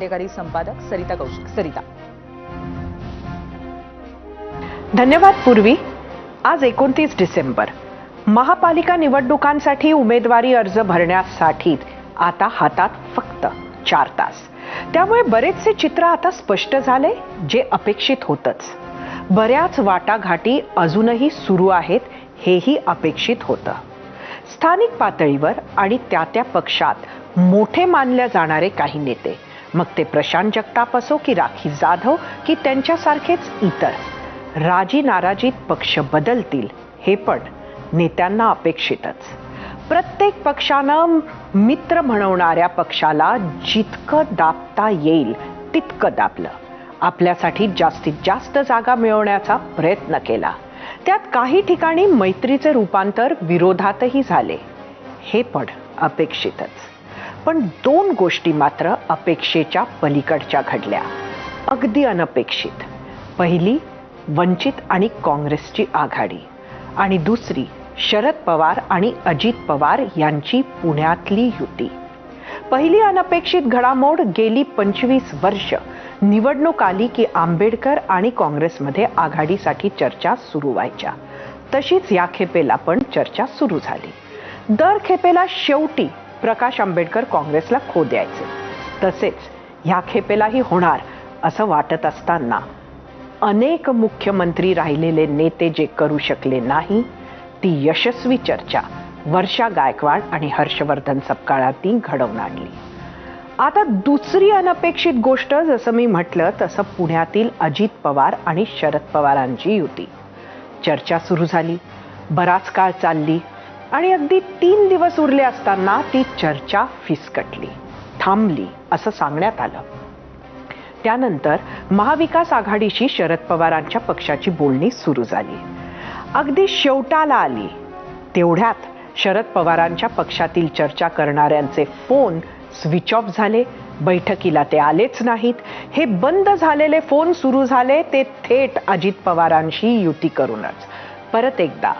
कार्यकारी संपादक सरिता कौशिक। सरिता, धन्यवाद पूर्वी। आज 29 डिसेंबर, महापालिका निवडणुकांसाठी उमेदवारी अर्ज भरण्यासाठी आता हातात फक्त 4 तास। त्यामुळे बरेचसे चित्र आता स्पष्ट झाले, जे अपेक्षित होतंच। बऱ्याच वाटाघाटी अजूनही सुरू आहेत, हेही अपेक्षित होतं। स्थानिक पातळीवर आणि त्या पक्षात मोठे मानले जाणारे काही नेते, मग ते प्रशांत जगताप असो की राखी जाधव की त्यांच्यासारखेच इतर, राजी नाराजीत पक्ष बदलतील हे पण नेत्यांना अपेक्षितच। प्रत्येक पक्षानं मित्र म्हणवणाऱ्या पक्षाला जितकं दाबता येईल तितकं दाबलं। आपल्यासाठी जास्तीत जास्त जागा मिळवण्याचा प्रयत्न केला। त्यात काही ठिकाणी मैत्रीचे रूपांतर विरोधातही झाले, हे पण अपेक्षितच। पण 2 गोष्टी मात्र अपेक्षेच्या पलीकडच्या घडल्या, अगदी अनपेक्षित। पहिली, वंचित आणि काँग्रेसची आघाडी, आणि दुसरी, शरद पवार आणि अजित पवार यांची पुण्यातली युती। पहिली अनपेक्षित घडामोड, गेली 25 वर्ष निवडणूक आली की आंबेडकर आणि काँग्रेसमध्ये आघाडीसाठी चर्चा सुरू व्हायच्या। तशीच या खेपेला पण चर्चा सुरू झाली। दर खेपेला शेवटी प्रकाश आंबेडकर काँग्रेसला खो द्यायचे, तसेच ह्या खेपेलाही होणार असं वाटत असताना अनेक मुख्यमंत्री राहिलेले नेते जे करू शकले नाही, ती यशस्वी चर्चा वर्षा गायकवाड आणि हर्षवर्धन सपकाळांनी घडवून आणली। आता दुसरी अनपेक्षित गोष्ट, जसं मी म्हटलं तसं पुण्यातील अजित पवार आणि शरद पवारांची युती। चर्चा सुरू झाली, बराच काळ चालली, आणि अगदी 3 दिवस उरले असताना ती चर्चा फिसकटली, थांबली असं सांगण्यात आलं। त्यानंतर महाविकास आघाडीशी शरद पवारांच्या पक्षाची बोलणी सुरू झाली, अगदी शेवटाला आली। तेवढ्यात शरद पवारांच्या पक्षातील चर्चा करणाऱ्यांचे फोन स्विच ऑफ झाले, बैठकीला ते आलेच नाहीत। हे बंद झालेले फोन सुरू झाले ते थेट अजित पवारांशी युती करूनच। परत एकदा,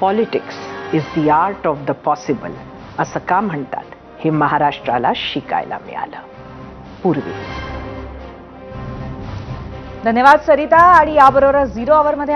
politics is the art of the possible असं का म्हणतात, हे महाराष्ट्राला शिकायला मिळालं। पूर्वी। धन्यवाद सरिता। आणि याबरोबरच 0 आवर मध्ये